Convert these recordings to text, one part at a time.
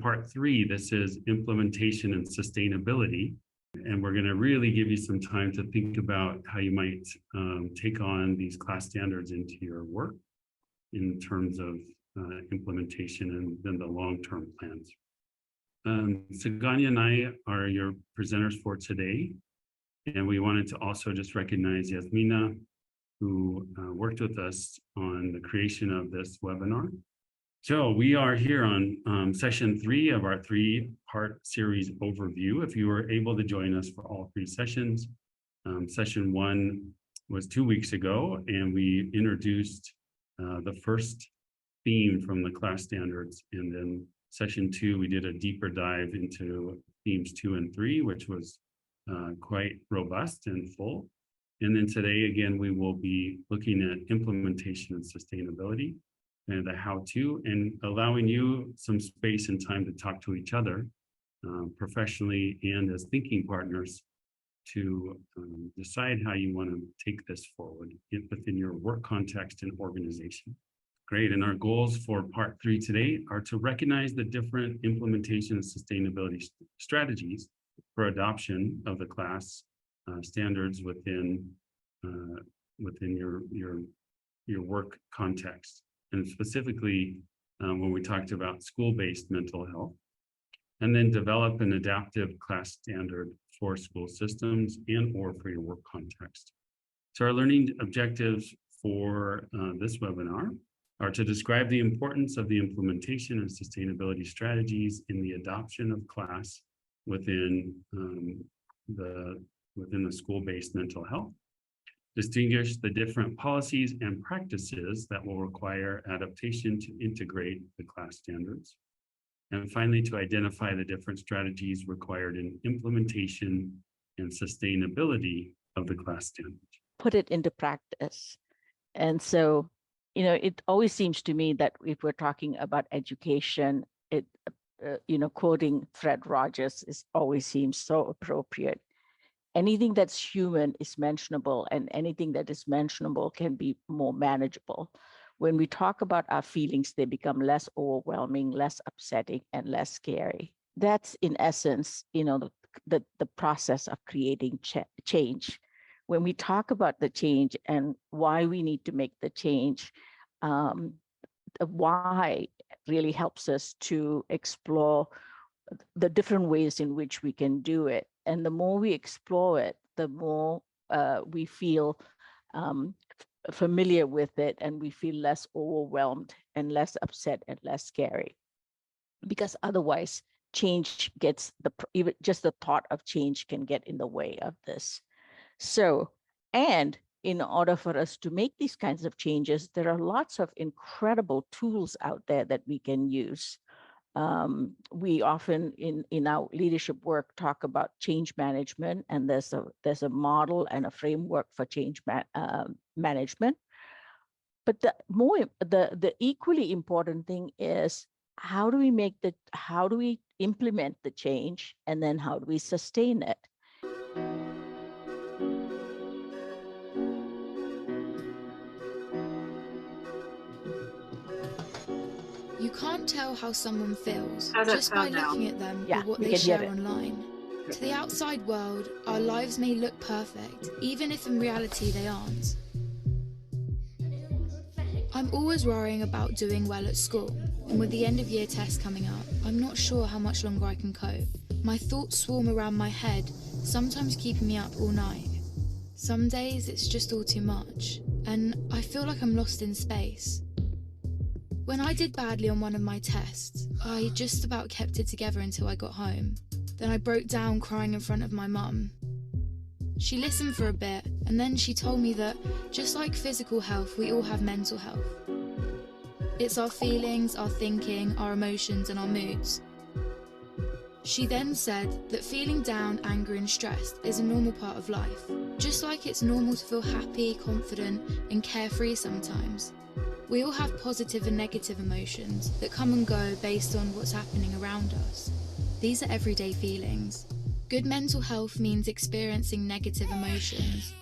Part 3, this is implementation and sustainability. And we're going to really give you some time to think about how you might take on these class standards into your work in terms of implementation and then the long-term plans. Saganya and I are your presenters for today. And we wanted to also just recognize Yasmina, who worked with us on the creation of this webinar. So we are here on session 3 of our 3-part series overview. If you were able to join us for all 3 sessions, session 1 was 2 weeks ago, and we introduced the first theme from the class standards. And then session 2, we did a deeper dive into themes 2 and 3, which was quite robust and full. And then today, again, we will be looking at implementation and sustainability and the how-to, and allowing you some space and time to talk to each other professionally and as thinking partners to decide how you want to take this forward within your work context and organization. Great, and our goals for part 3 today are to recognize the different implementation and sustainability strategies for adoption of the CLAS standards within your work context. And specifically, when we talked about school-based mental health, and then develop an adaptive CLAS standard for school systems and or for your work context. So our learning objectives for this webinar are to describe the importance of the implementation and sustainability strategies in the adoption of CLAS within the school-based mental health, distinguish the different policies and practices that will require adaptation to integrate the CLAS standards, and finally, to identify the different strategies required in implementation and sustainability of the CLAS standards. Put it into practice. And so, it always seems to me that if we're talking about education, quoting Fred Rogers always seems so appropriate. Anything that's human is mentionable, and anything that is mentionable can be more manageable. When we talk about our feelings, they become less overwhelming, less upsetting, and less scary. That's in essence, the process of creating change. When we talk about the change and why we need to make the change, the why really helps us to explore the different ways in which we can do it. And the more we explore it, the more we feel familiar with it, and we feel less overwhelmed and less upset and less scary. Because otherwise, change gets even just the thought of change can get in the way of this. So, and in order for us to make these kinds of changes, there are lots of incredible tools out there that we can use. We often in our leadership work talk about change management, and there's a model and a framework for change management. But the equally important thing is how do we implement the change, and then how do we sustain it? You can't tell how someone feels just by looking at them or what they share online. To the outside world, our lives may look perfect, even if in reality they aren't. I'm always worrying about doing well at school, and with the end of year test coming up, I'm not sure how much longer I can cope. My thoughts swarm around my head, sometimes keeping me up all night. Some days it's just all too much, and I feel like I'm lost in space. When I did badly on one of my tests, I just about kept it together until I got home. Then I broke down crying in front of my mum. She listened for a bit, and then she told me that, just like physical health, we all have mental health. It's our feelings, our thinking, our emotions, and our moods. She then said that feeling down, angry, and stressed is a normal part of life, just like it's normal to feel happy, confident, and carefree sometimes. We all have positive and negative emotions that come and go based on what's happening around us. These are everyday feelings. Good mental health means experiencing negative emotions.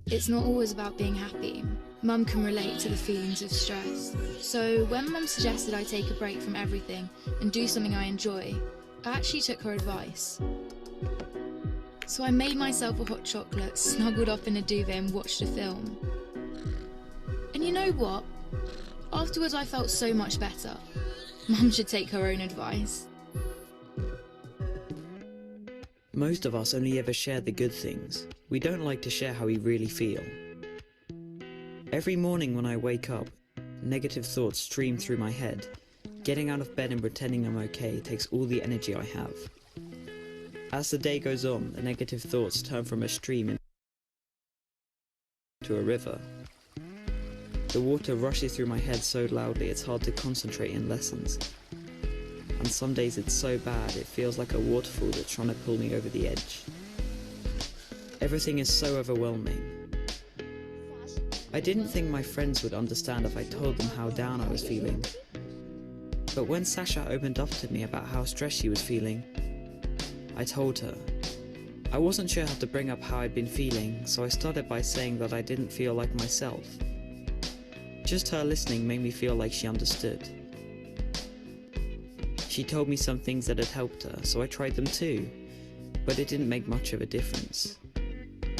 It's not always about being happy. Mum can relate to the feelings of stress. So when Mum suggested I take a break from everything and do something I enjoy, I actually took her advice. So I made myself a hot chocolate, snuggled up in a duvet and watched a film. And you know what? Afterwards I felt so much better. Mum should take her own advice. Most of us only ever share the good things. We don't like to share how we really feel. Every morning when I wake up, negative thoughts stream through my head. Getting out of bed and pretending I'm okay takes all the energy I have. As the day goes on, the negative thoughts turn from a stream into a river. The water rushes through my head so loudly it's hard to concentrate in lessons. And some days it's so bad it feels like a waterfall that's trying to pull me over the edge. Everything is so overwhelming. I didn't think my friends would understand if I told them how down I was feeling. But when Sasha opened up to me about how stressed she was feeling, I told her. I wasn't sure how to bring up how I'd been feeling, so I started by saying that I didn't feel like myself. Just her listening made me feel like she understood. She told me some things that had helped her, so I tried them too, but it didn't make much of a difference.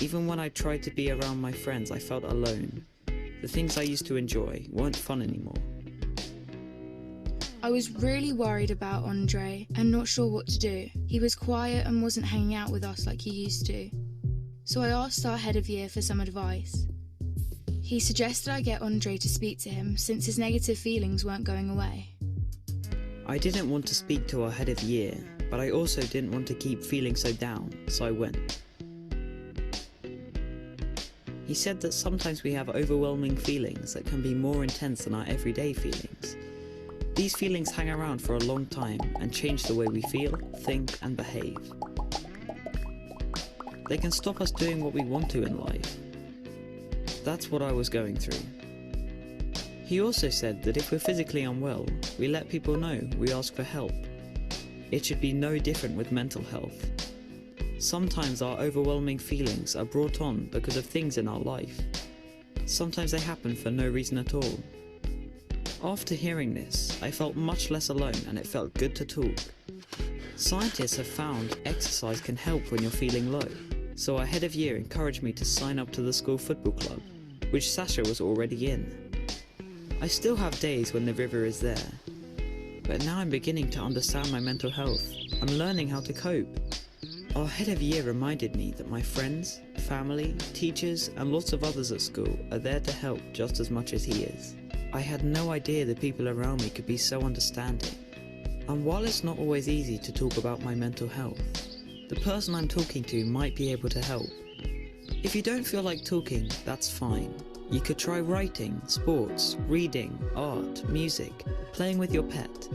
Even when I tried to be around my friends, I felt alone. The things I used to enjoy weren't fun anymore. I was really worried about Andre and not sure what to do. He was quiet and wasn't hanging out with us like he used to. So I asked our head of year for some advice. He suggested I get Andre to speak to him since his negative feelings weren't going away. I didn't want to speak to our head of year, but I also didn't want to keep feeling so down, so I went. He said that sometimes we have overwhelming feelings that can be more intense than our everyday feelings. These feelings hang around for a long time and change the way we feel, think, and behave. They can stop us doing what we want to in life. That's what I was going through. He also said that if we're physically unwell, we let people know, we ask for help. It should be no different with mental health. Sometimes our overwhelming feelings are brought on because of things in our life. Sometimes they happen for no reason at all. After hearing this, I felt much less alone and it felt good to talk. Scientists have found exercise can help when you're feeling low, so our head of year encouraged me to sign up to the school football club, which Sasha was already in. I still have days when the river is there, but now I'm beginning to understand my mental health. I'm learning how to cope. Our head of year reminded me that my friends, family, teachers, and lots of others at school are there to help just as much as he is. I had no idea the people around me could be so understanding. And while it's not always easy to talk about my mental health, the person I'm talking to might be able to help. If you don't feel like talking, that's fine. You could try writing, sports, reading, art, music, playing with your pet,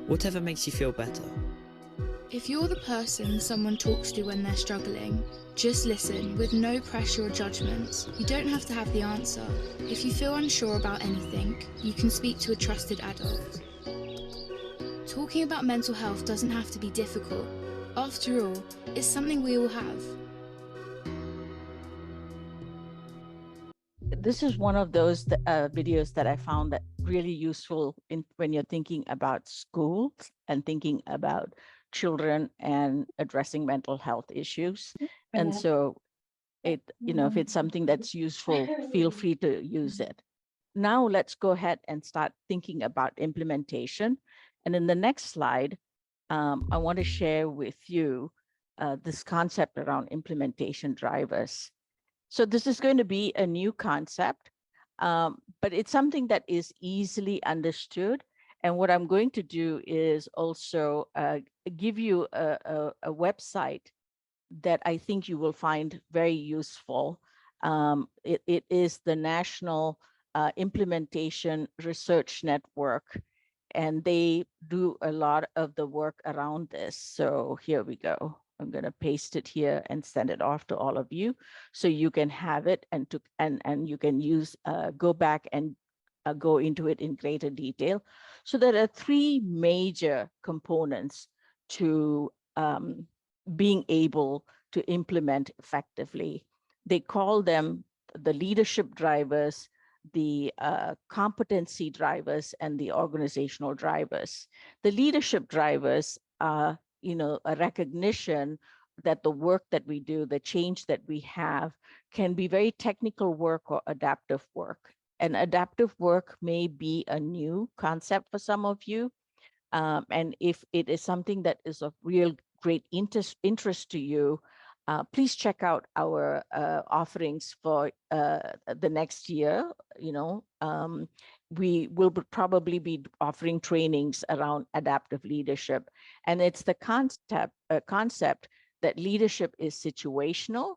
whatever makes you feel better. If you're the person someone talks to when they're struggling, just listen with no pressure or judgment. You don't have to have the answer. If you feel unsure about anything, you can speak to a trusted adult. Talking about mental health doesn't have to be difficult. After all, it's something we all have. This is one of those videos that I found that really useful when you're thinking about school and thinking about children and addressing mental health issues. And so if it's something that's useful, feel free to use it. Now let's go ahead and start thinking about implementation. And in the next slide, I want to share with you this concept around implementation drivers. So this is going to be a new concept, but it's something that is easily understood. And what I'm going to do is also give you a website that I think you will find very useful. It is the National Implementation Research Network, and they do a lot of the work around this. So here we go. I'm going to paste it here and send it off to all of you so you can have it and you can use go back and go into it in greater detail. So there are three major components to being able to implement effectively. They call them the leadership drivers, the competency drivers and the organizational drivers. The leadership drivers are, a recognition that the work that we do, the change that we have, can be very technical work or adaptive work. And adaptive work may be a new concept for some of you. And if it is something that is of real great interest to you, please check out our offerings for the next year. We will probably be offering trainings around adaptive leadership. And it's the concept that leadership is situational,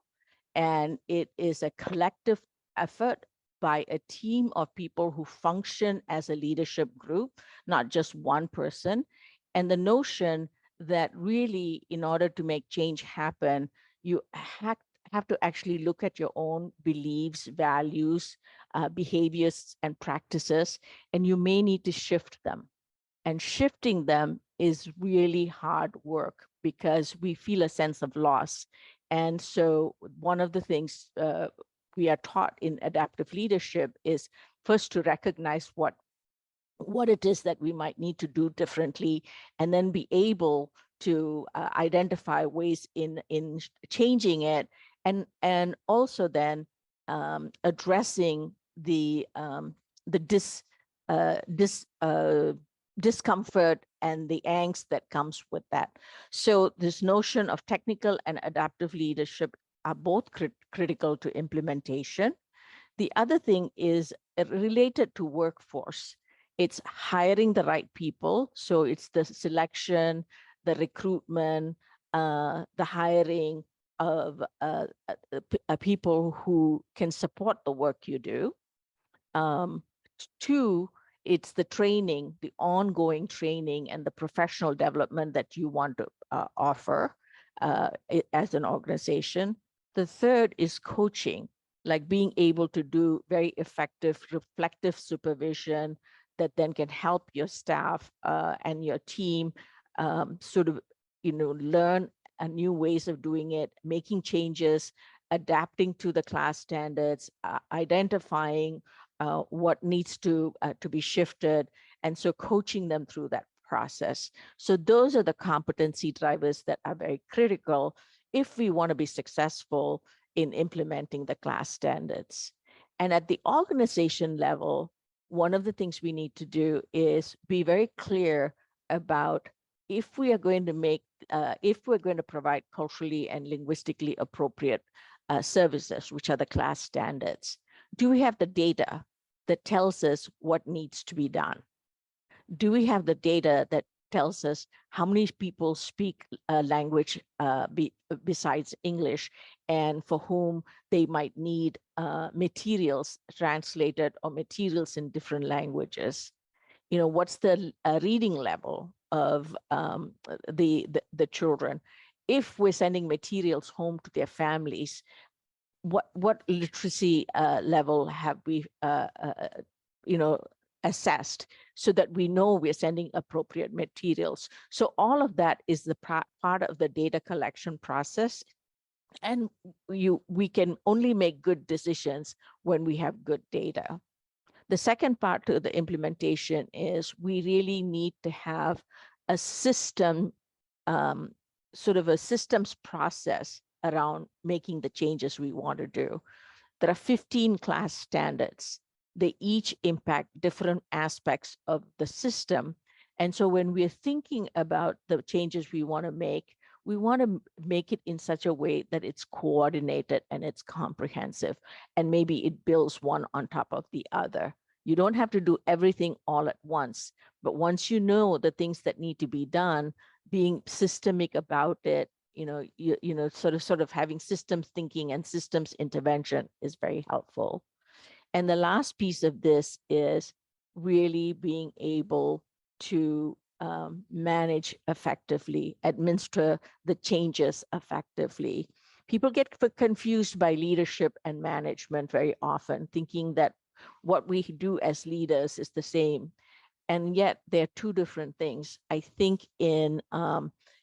and it is a collective effort by a team of people who function as a leadership group, not just one person. And the notion that really, in order to make change happen, you have to actually look at your own beliefs, values, behaviors, and practices, and you may need to shift them. And shifting them is really hard work because we feel a sense of loss. And so one of the things we are taught in adaptive leadership is first to recognize what it is that we might need to do differently, and then be able to identify ways in changing it, and also then addressing the discomfort and the angst that comes with that. So this notion of technical and adaptive leadership are both critical to implementation. The other thing is related to workforce. It's hiring the right people. So it's the selection, the recruitment, the hiring of people who can support the work you do. Two, it's the training, the ongoing training and the professional development that you want to offer as an organization. The third is coaching, like being able to do very effective reflective supervision that then can help your staff and your team sort of, learn new ways of doing it, making changes, adapting to the CLAS standards, identifying what needs to be shifted, and so coaching them through that process. So those are the competency drivers that are very critical if we want to be successful in implementing the CLAS standards. And at the organization level, one of the things we need to do is be very clear about if we are going to provide culturally and linguistically appropriate services, which are the CLAS standards. Do we have the data that tells us what needs to be done? Do we have the data that tells us how many people speak a language besides English, and for whom they might need materials translated or materials in different languages? What's the reading level of the children? If we're sending materials home to their families, what literacy level have we assessed so that we know we're sending appropriate materials? So all of that is the part of the data collection process. And we can only make good decisions when we have good data. The second part to the implementation is we really need to have a system, sort of a systems process around making the changes we want to do. There are 15 CLAS standards. They each impact different aspects of the system. And so when we're thinking about the changes we want to make it in such a way that it's coordinated and it's comprehensive, and maybe it builds one on top of the other. You don't have to do everything all at once, but once you know the things that need to be done, being systemic about it, sort of having systems thinking and systems intervention is very helpful. And the last piece of this is really being able to manage effectively, administer the changes effectively. People get confused by leadership and management very often, thinking that what we do as leaders is the same. And yet they're two different things. I think in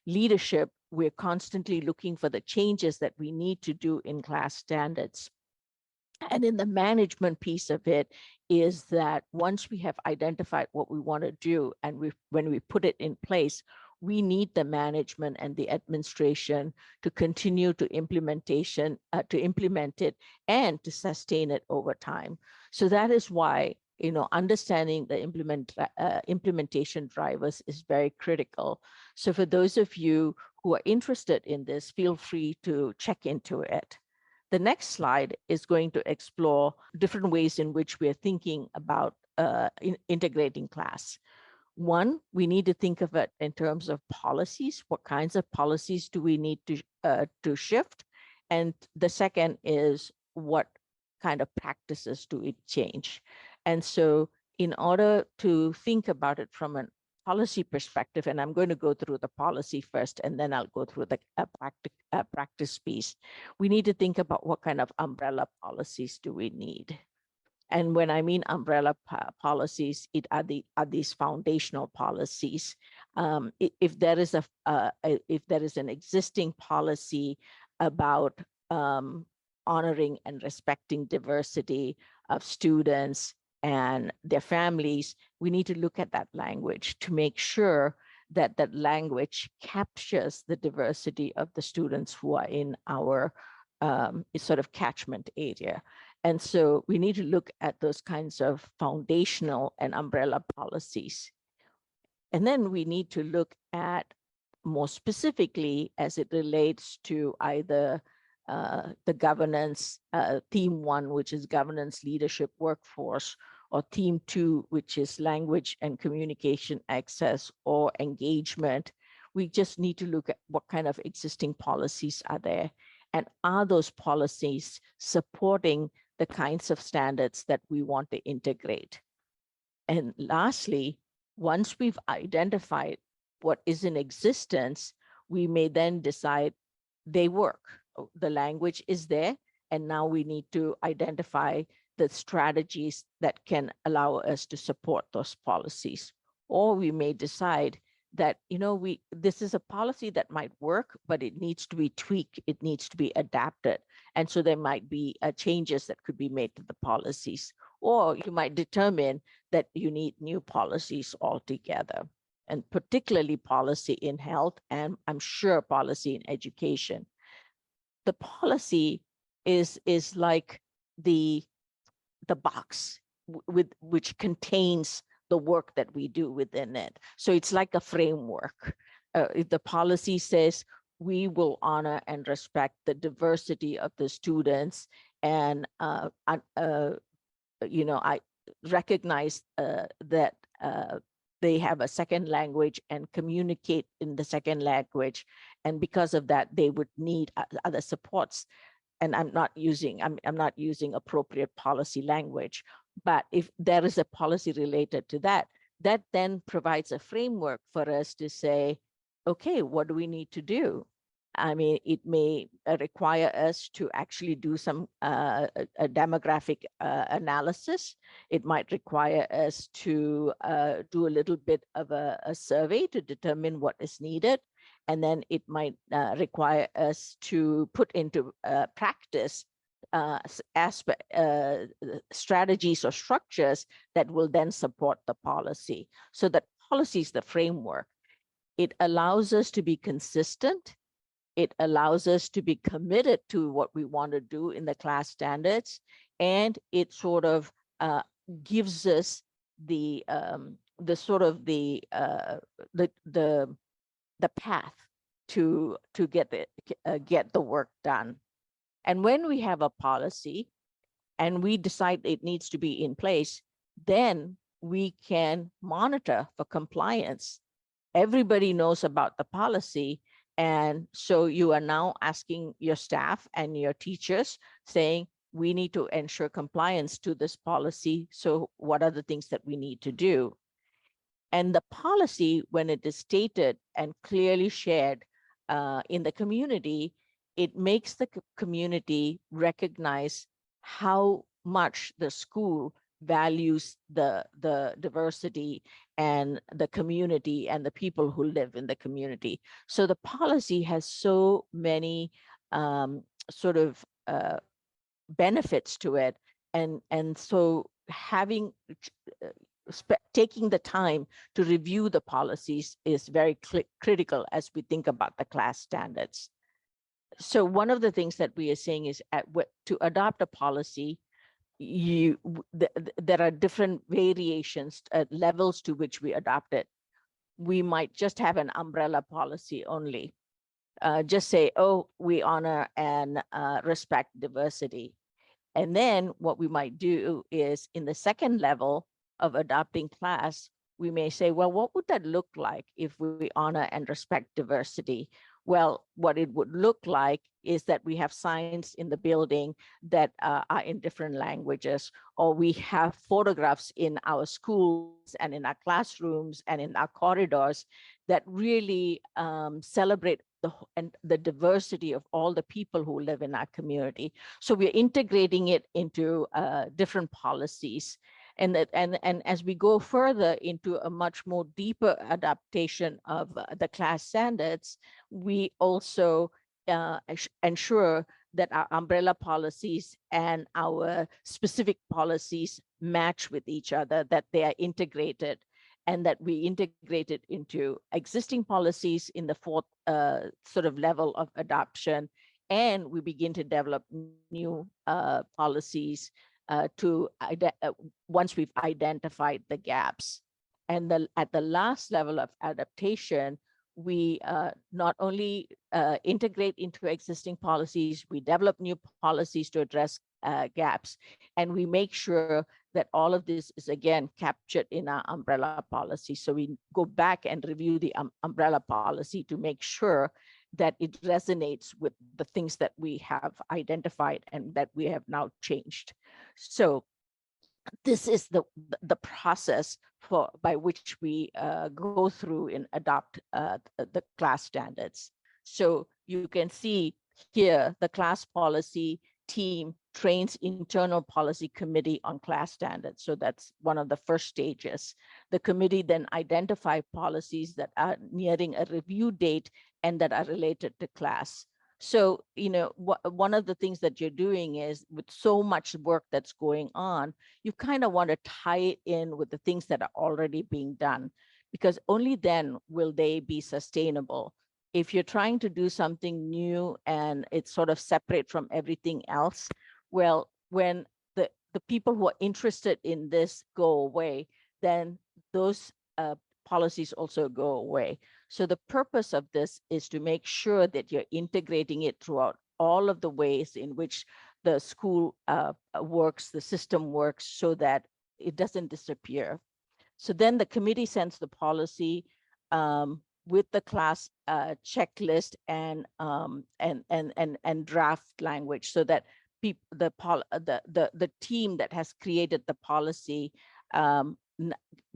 leadership, we're constantly looking for the changes that we need to do in CLAS standards. And in the management piece of it is that once we have identified what we want to do and when we put it in place, we need the management and the administration to continue to implement it and to sustain it over time. So that is why, understanding the implementation drivers is very critical. So for those of you who are interested in this, feel free to check into it. The next slide is going to explore different ways in which we are thinking about integrating CLAS. One, we need to think of it in terms of policies. What kinds of policies do we need to shift? And the second is, what kind of practices do we change? And so in order to think about it from an policy perspective, and I'm going to go through the policy first, and then I'll go through the practice piece. We need to think about what kind of umbrella policies do we need. And when I mean umbrella policies, are these foundational policies. If there is an existing policy about honoring and respecting diversity of students and their families, we need to look at that language to make sure that that language captures the diversity of the students who are in our sort of catchment area. And so we need to look at those kinds of foundational and umbrella policies. And then we need to look at more specifically as it relates to either the governance, theme 1, which is governance, leadership, workforce, or theme 2, which is language and communication access or engagement. We just need to look at what kind of existing policies are there, and are those policies supporting the kinds of standards that we want to integrate. And lastly, once we've identified what is in existence, we may then decide they work. The language is there, and now we need to identify the strategies that can allow us to support those policies. Or we may decide that, this is a policy that might work, but it needs to be tweaked, it needs to be adapted. And so there might be changes that could be made to the policies. Or you might determine that you need new policies altogether, and particularly policy in health, and I'm sure policy in education. The policy is like the box which contains the work that we do within it. So it's like a framework. If the policy says we will honor and respect the diversity of the students, and I recognize that they have a second language and communicate in the second language, and because of that they would need other supports. And I'm not using appropriate policy language, but if there is a policy related to that, that then provides a framework for us to say, okay, what do we need to do? I mean, it may require us to actually do some a demographic analysis. It might require us to do a little bit of a survey to determine what is needed. And then it might require us to put into practice strategies or structures that will then support the policy. So that policy is the framework. It allows us to be consistent. It allows us to be committed to what we want to do in the CLAS standards, and it sort of gives us the path to get the work done. And when we have a policy and we decide it needs to be in place, then we can monitor for compliance. Everybody knows about the policy. And so you are now asking your staff and your teachers saying, we need to ensure compliance to this policy. So what are the things that we need to do? And the policy, when it is stated and clearly shared in the community, it makes the community recognize how much the school values the diversity and the community and the people who live in the community. So the policy has so many benefits to it. And so having taking the time to review the policies is very critical as we think about the CLAS standards. So one of the things that we are saying is to adopt a policy, there are different variations, levels to which we adopt it. We might just have an umbrella policy only. Just say, oh, we honor and respect diversity. And then what we might do is in the second level of adopting CLAS, we may say, well, what would that look like if we honor and respect diversity? Well, what it would look like is that we have signs in the building that are in different languages, or we have photographs in our schools and in our classrooms and in our corridors that really celebrate the diversity of all the people who live in our community. So we're integrating it into different policies. And as we go further into a much more deeper adaptation of the CLAS standards, we also ensure that our umbrella policies and our specific policies match with each other, that they are integrated, and that we integrate it into existing policies in the fourth sort of level of adoption. And we begin to develop new policies once we've identified the gaps. And at the last level of adaptation, we not only integrate into existing policies, we develop new policies to address gaps, and we make sure that all of this is again captured in our umbrella policy. So we go back and review the umbrella policy to make sure that it resonates with the things that we have identified and that we have now changed. So this is the process by which we go through and adopt the CLAS standards. So you can see here the CLAS policy team trains internal policy committee on CLAS standards. So that's one of the first stages. The committee then identify policies that are nearing a review date and that are related to CLAS. So, one of the things that you're doing is with so much work that's going on, you kind of want to tie it in with the things that are already being done, because only then will they be sustainable. If you're trying to do something new and it's sort of separate from everything else, well, when the people who are interested in this go away, then those policies also go away. So the purpose of this is to make sure that you're integrating it throughout all of the ways in which the school works, the system works, so that it doesn't disappear. So then the committee sends the policy with the CLAS checklist and draft language, so that the team that has created the policy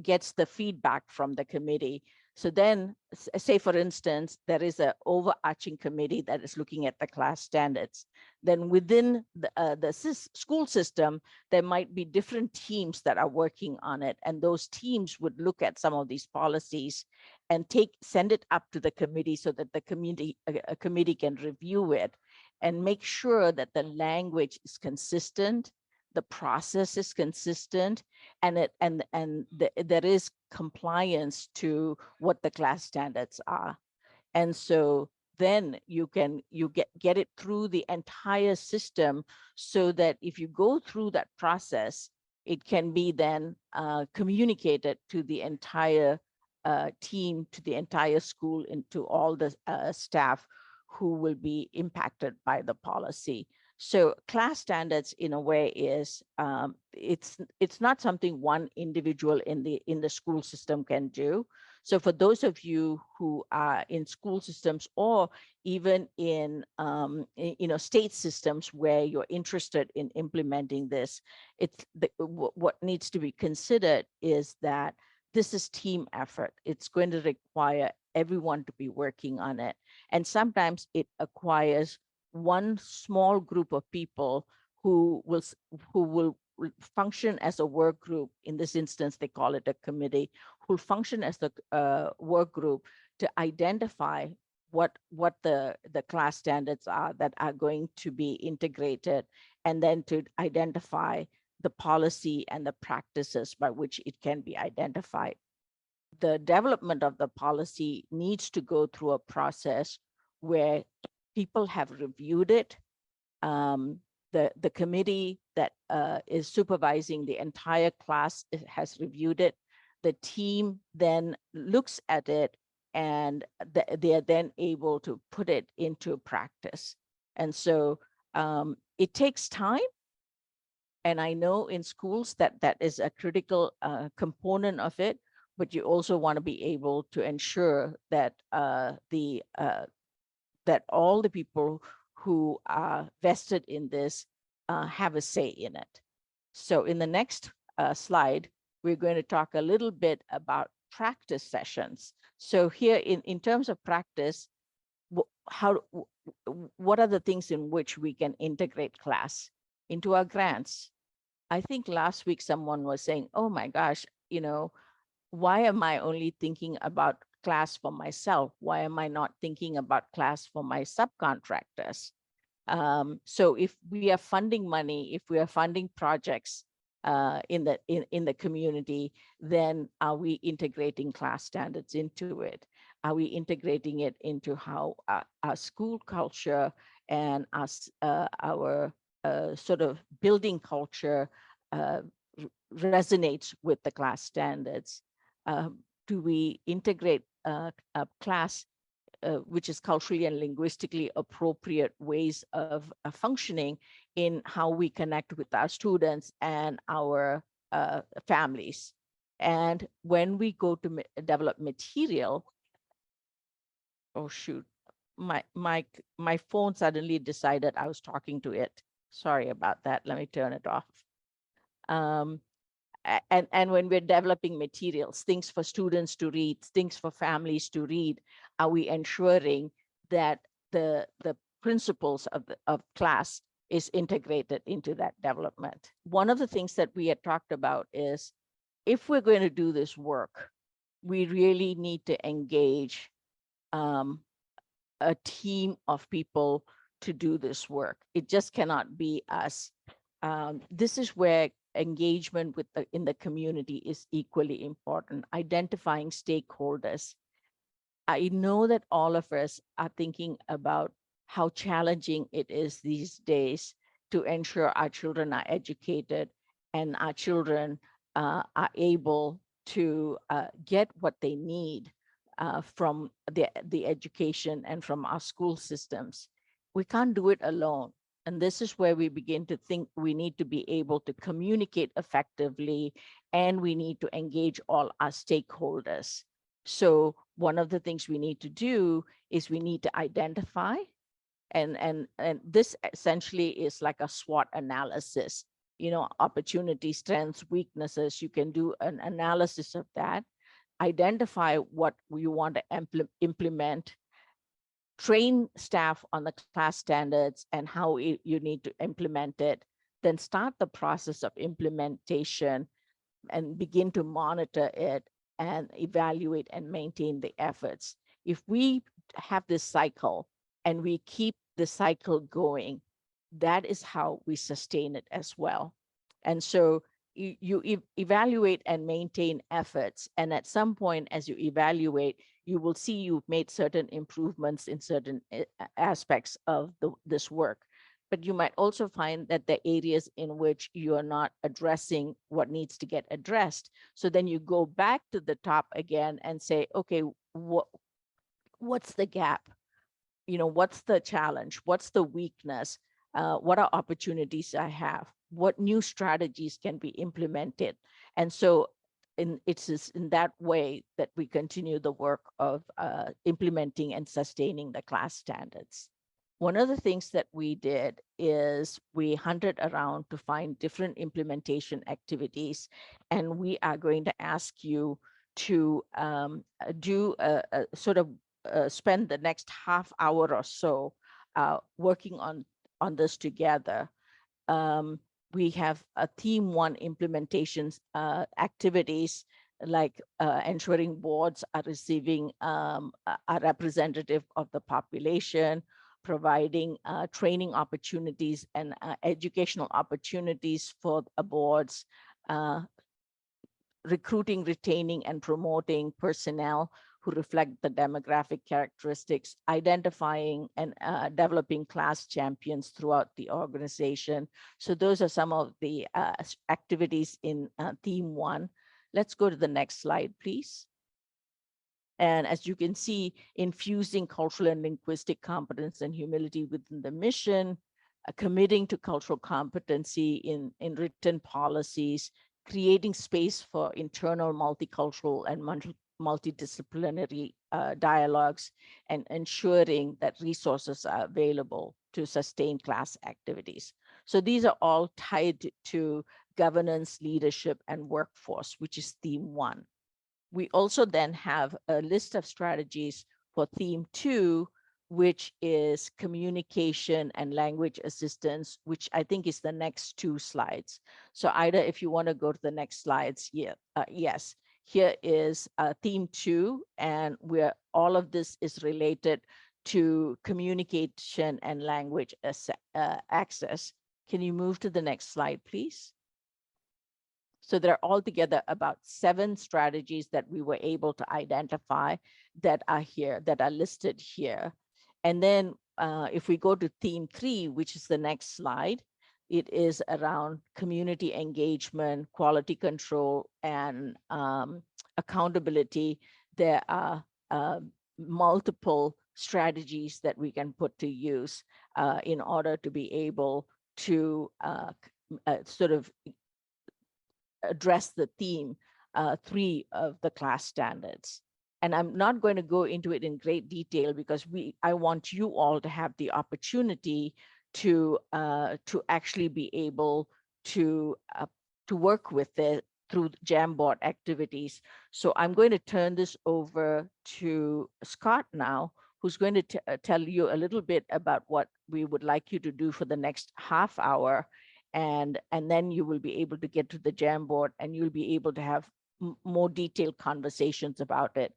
gets the feedback from the committee. So then, say for instance, there is an overarching committee that is looking at the CLAS standards. Then within the school system, there might be different teams that are working on it, and those teams would look at some of these policies and send it up to the committee so that the committee can review it and make sure that the language is consistent, the process is consistent, and there is compliance to what the CLAS standards are. And so then you get it through the entire system, so that if you go through that process, it can be then communicated to the entire team, to the entire school, and to all the staff who will be impacted by the policy. So CLAS standards, in a way, is it's not something one individual in the school system can do. So for those of you who are in school systems, or even in state systems where you're interested in implementing this, what needs to be considered is that this is team effort. It's going to require everyone to be working on it, and sometimes it acquires one small group of people who will function as a work group. In this instance, they call it a committee, who will function as the work group to identify what the class standards are that are going to be integrated, and then to identify the policy and the practices by which it can be identified. The development of the policy needs to go through a process where people have reviewed it. The committee that is supervising the entire class has reviewed it. The team then looks at it, and they are then able to put it into practice. And so it takes time. And I know in schools that is a critical component of it, but you also want to be able to ensure that that all the people who are vested in this have a say in it. So in the next slide, we're going to talk a little bit about practice sessions. So here in terms of practice, what are the things in which we can integrate CLAS into our grants? I think last week someone was saying, oh my gosh, why am I only thinking about CLAS for myself? Why am I not thinking about CLAS for my subcontractors? So if we are funding money, if we are funding projects in the community, then are we integrating CLAS standards into it? Are we integrating it into how our school culture and our sort of building culture resonates with the CLAS standards? Do we integrate CLAS, which is culturally and linguistically appropriate ways of functioning in how we connect with our students and our families? And when we go to develop material, oh shoot, my phone suddenly decided I was talking to it. Sorry about that. Let me turn it off. And when we're developing materials, things for students to read, things for families to read, are we ensuring that the principles of CLAS is integrated into that development? One of the things that we had talked about is, if we're going to do this work, we really need to engage a team of people to do this work. It just cannot be us. This is where engagement in the community is equally important. Identifying stakeholders. I know that all of us are thinking about how challenging it is these days to ensure our children are educated and our children are able to get what they need from the education and from our school systems. We can't do it alone. And this is where we begin to think we need to be able to communicate effectively, and we need to engage all our stakeholders. So one of the things we need to do is we need to identify, and this essentially is like a SWOT analysis, opportunities, strengths, weaknesses. You can do an analysis of that, identify what you want to implement, train staff on the CLAS standards and how you need to implement it, then start the process of implementation and begin to monitor it and evaluate and maintain the efforts. If we have this cycle and we keep the cycle going, that is how we sustain it as well. And so you evaluate and maintain efforts. And at some point, as you evaluate, you will see you've made certain improvements in certain aspects of this work. But you might also find that the areas in which you are not addressing what needs to get addressed. So then you go back to the top again and say, okay, what's the gap? What's the challenge? What's the weakness? What are opportunities I have? What new strategies can be implemented? And so it's in that way that we continue the work of implementing and sustaining the CLAS standards. One of the things that we did is we hunted around to find different implementation activities, and we are going to ask you to do a sort of spend the next half hour or so working on this together. We have a theme 1 implementations activities like ensuring boards are receiving are representative of the population, providing training opportunities and educational opportunities for boards, recruiting, retaining, and promoting personnel who reflect the demographic characteristics, identifying and developing class champions throughout the organization. So those are some of the activities in theme 1. Let's go to the next slide, please. And as you can see, infusing cultural and linguistic competence and humility within the mission, committing to cultural competency in written policies, creating space for internal multicultural and multidisciplinary dialogues, and ensuring that resources are available to sustain class activities. So these are all tied to governance, leadership, and workforce, which is theme 1. We also then have a list of strategies for theme 2, which is communication and language assistance, which I think is the next 2 slides. So Ida, if you want to go to the next slides, yes. Here is theme 2, and where all of this is related to communication and language access. Can you move to the next slide, please? So there are altogether about 7 strategies that we were able to identify that are here, that are listed here. And then if we go to theme 3, which is the next slide, it is around community engagement, quality control, and accountability. There are multiple strategies that we can put to use in order to be able to sort of address the theme 3 of the CLAS standards. And I'm not going to go into it in great detail because I want you all to have the opportunity to actually be able to work with it through Jamboard activities. So I'm going to turn this over to Scott now, who's going to tell you a little bit about what we would like you to do for the next half hour. And then you will be able to get to the Jamboard and you'll be able to have more detailed conversations about it.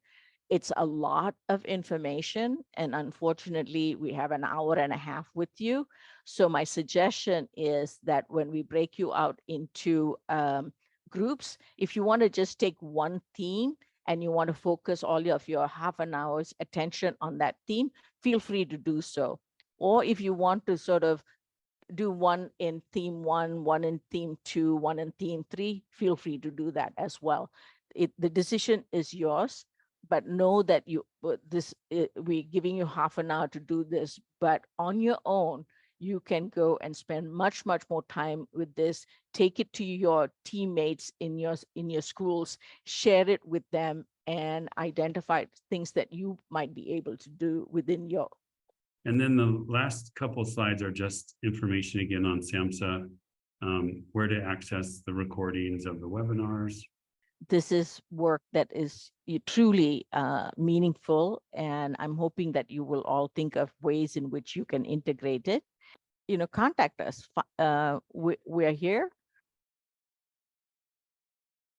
It's a lot of information, and unfortunately, we have an hour and a half with you. So my suggestion is that when we break you out into groups, if you want to just take one theme and you want to focus all of your half an hour's attention on that theme, feel free to do so. Or if you want to sort of do one in theme 1, one in theme 2, one in theme 3, feel free to do that as well. The decision is yours, but know that we're giving you half an hour to do this, but on your own, you can go and spend much more time with this. Take it to your teammates in your schools, share it with them, and identify things that you might be able to do within your. And then the last couple slides are just information again on SAMHSA, where to access the recordings of the webinars. This is work that is truly meaningful, and I'm hoping that you will all think of ways in which you can integrate it. Contact us. We're here.